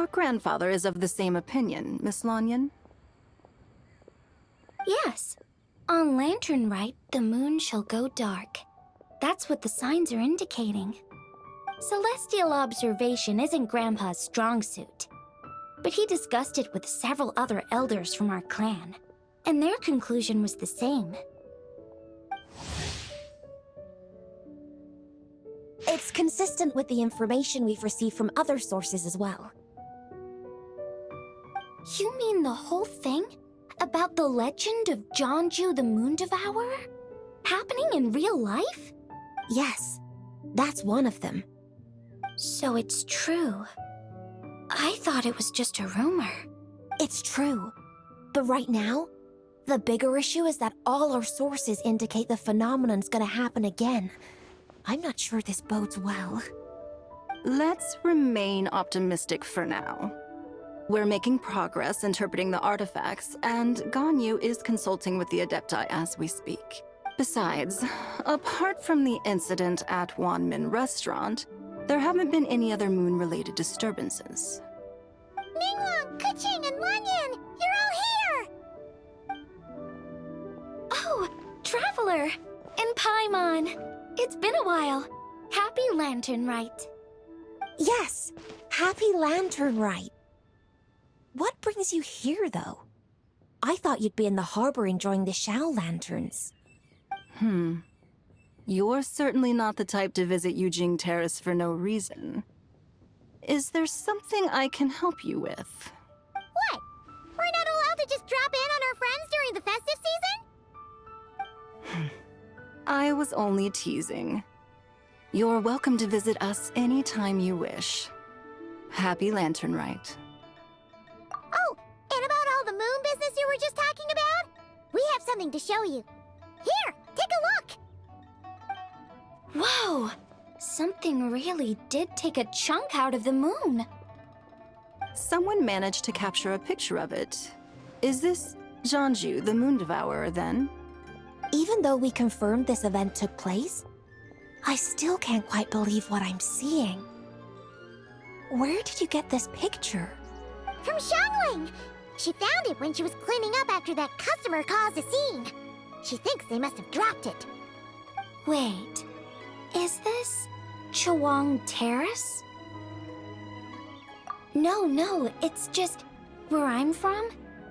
your grandfather is of the same opinion, Miss Lanyan? Yes. On Lantern Rite, the moon shall go dark. That's what the signs are indicating. Celestial observation isn't Grandpa's strong suit, but he discussed it with several other elders from our clan, and their conclusion was the same. It's consistent with the information we've received from other sources as well. You mean the whole thing? About the legend of Jeonju the Moon Devourer? Happening in real life? Yes, that's one of them. So it's true. I thought it was just a rumor. It's true. But right now, the bigger issue is that all our sources indicate the phenomenon's gonna happen again. I'm not sure this bodes well. Let's remain optimistic for now. We're making progress interpreting the artifacts, and Ganyu is consulting with the Adepti as we speak. Besides, apart from the incident at Wanmin Restaurant, there haven't been any other moon-related disturbances. Ningguang, Keqing, and Lanyan! You're all here! Oh, Traveler! And Paimon! It's been a while. Happy Lantern Rite. Yes, happy Lantern Rite. What brings you here, though? I thought you'd be in the harbor enjoying the Shao lanterns. You're certainly not the type to visit Yujing Terrace for no reason. Is there something I can help you with? What? We're not allowed to just drop in on our friends during the festive season? I was only teasing. You're welcome to visit us anytime you wish. Happy Lantern Rite. Oh, and about all the moon business you were just talking about? We have something to show you. Here, take a look! Whoa! Something really did take a chunk out of the moon. Someone managed to capture a picture of it. Is this Jeonju, the Moon Devourer, then? Even though we confirmed this event took place, I still can't quite believe what I'm seeing. Where did you get this picture? From Xiangling! She found it when she was cleaning up after that customer caused a scene. She thinks they must have dropped it. Wait, is this Chawang Terrace? No, it's just where I'm from.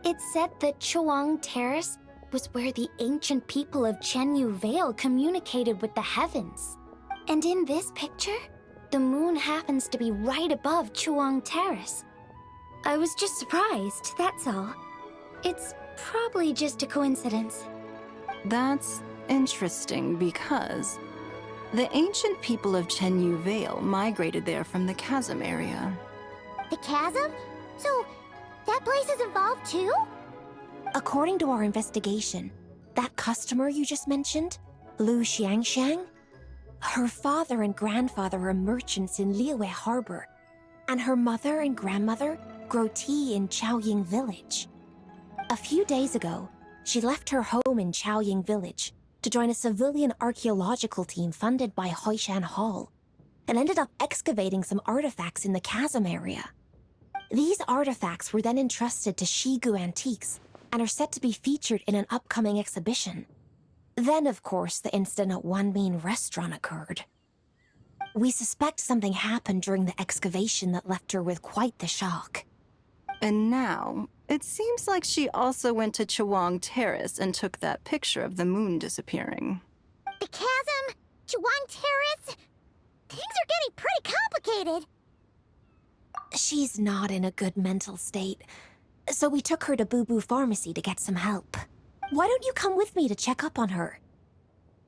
It said that Chawang Terrace was where the ancient people of Chenyu Vale communicated with the heavens. And in this picture, the moon happens to be right above Chawang Terrace. I was just surprised, that's all. It's probably just a coincidence. That's interesting because the ancient people of Chenyu Vale migrated there from the chasm area. The chasm? So, that place is involved too? According to our investigation, that customer you just mentioned, Lu Xiangxiang, her father and grandfather are merchants in Liyue Harbor, and her mother and grandmother grow tea in Chaoying Village. A few days ago, she left her home in Chaoying Village to join a civilian archaeological team funded by Hoishan Hall, and ended up excavating some artifacts in the chasm area. These artifacts were then entrusted to Shigu Antiques and are set to be featured in an upcoming exhibition. Then, of course, the incident at Wanmin Restaurant occurred. We suspect something happened during the excavation that left her with quite the shock. And now, it seems like she also went to Chawang Terrace and took that picture of the moon disappearing. The chasm? Chawang Terrace? Things are getting pretty complicated. She's not in a good mental state, so we took her to Boo Boo Pharmacy to get some help. Why don't you come with me to check up on her?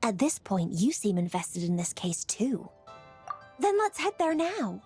At this point, you seem invested in this case too. Then let's head there now.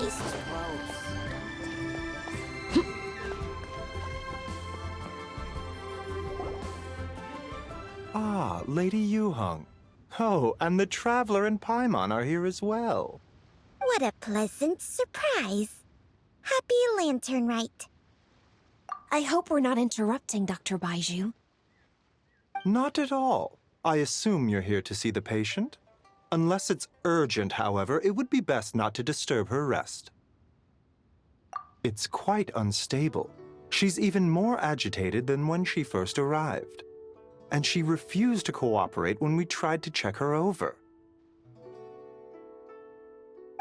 tastes gross. Ah, Lady Yuheng. Oh, and the Traveler and Paimon are here as well. What a pleasant surprise. Happy Lantern Rite. I hope we're not interrupting, Dr. Baiju. Not at all. I assume you're here to see the patient? Unless it's urgent, however, it would be best not to disturb her rest. It's quite unstable. She's even more agitated than when she first arrived. And she refused to cooperate when we tried to check her over.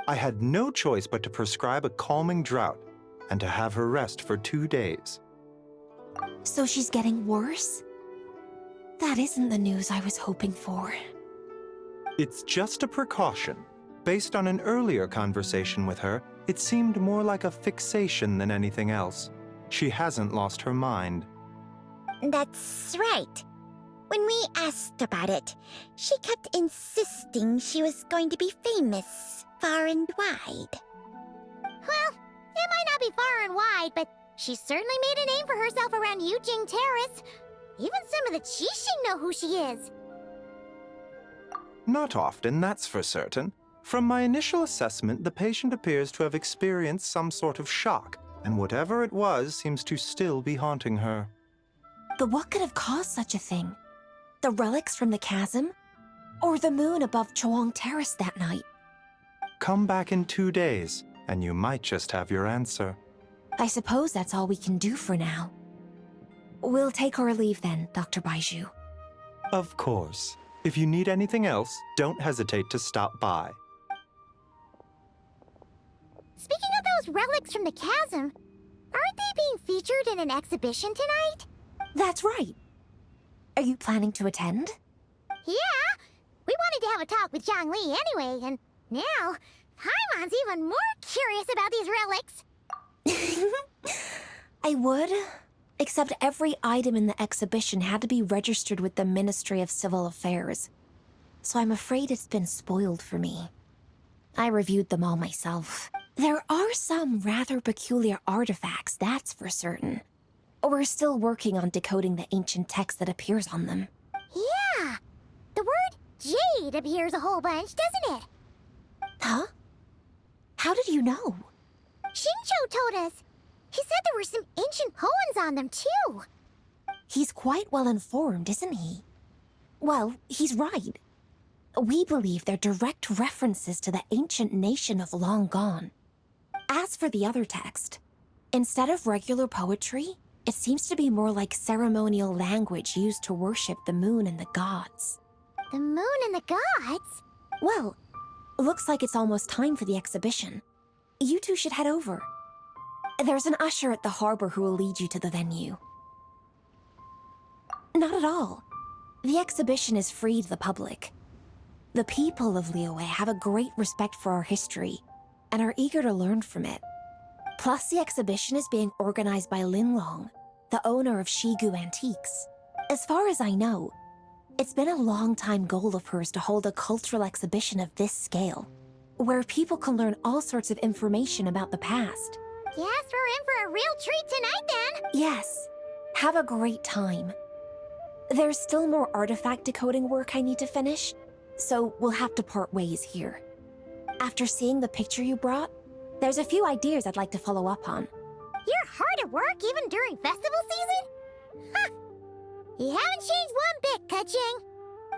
I had no choice but to prescribe a calming draught and to have her rest for 2 days. So she's getting worse? That isn't the news I was hoping for. It's just a precaution. Based on an earlier conversation with her, it seemed more like a fixation than anything else. She hasn't lost her mind. That's right. When we asked about it, she kept insisting she was going to be famous far and wide. Well, it might not be far and wide, but she certainly made a name for herself around Yujing Terrace. Even some of the Qixing know who she is. Not often, that's for certain. From my initial assessment, the patient appears to have experienced some sort of shock, and whatever it was seems to still be haunting her. But what could have caused such a thing? The relics from the chasm? Or the moon above Chuang Terrace that night? Come back in 2 days, and you might just have your answer. I suppose that's all we can do for now. We'll take our leave then, Dr. Baiju. Of course. If you need anything else, don't hesitate to stop by. Speaking of those relics from the chasm, aren't they being featured in an exhibition tonight? That's right. Are you planning to attend? Yeah, we wanted to have a talk with Zhangli anyway, and now Paimon's even more curious about these relics. I would, except every item in the exhibition had to be registered with the Ministry of Civil Affairs. So I'm afraid it's been spoiled for me. I reviewed them all myself. There are some rather peculiar artifacts, that's for certain. We're still working on decoding the ancient text that appears on them. Yeah, the word jade appears a whole bunch, doesn't it? Huh? How did you know? Xingqiu told us. He said there were some ancient poems on them, too. He's quite well informed, isn't he? Well, he's right. We believe they're direct references to the ancient nation of long gone. As for the other text, instead of regular poetry, it seems to be more like ceremonial language used to worship the moon and the gods. The moon and the gods? Well, looks like it's almost time for the exhibition. You two should head over. There's an usher at the harbor who will lead you to the venue. Not at all. The exhibition is free to the public. The people of Liyue have a great respect for our history and are eager to learn from it. Plus, the exhibition is being organized by Linlong, the owner of Shigu Antiques. As far as I know, it's been a long-time goal of hers to hold a cultural exhibition of this scale, where people can learn all sorts of information about the past. Guess we're in for a real treat tonight, then. Yes, have a great time. There's still more artifact decoding work I need to finish, so we'll have to part ways here. After seeing the picture you brought, there's a few ideas I'd like to follow up on. You're hard at work even during festival season? Huh. You haven't changed one bit, Keqing.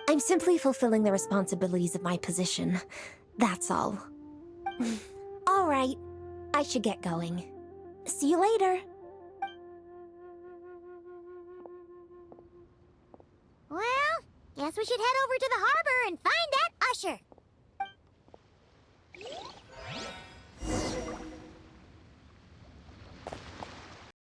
I'm simply fulfilling the responsibilities of my position. That's all. All right, I should get going. See you later. Well, guess we should head over to the harbor and find that usher.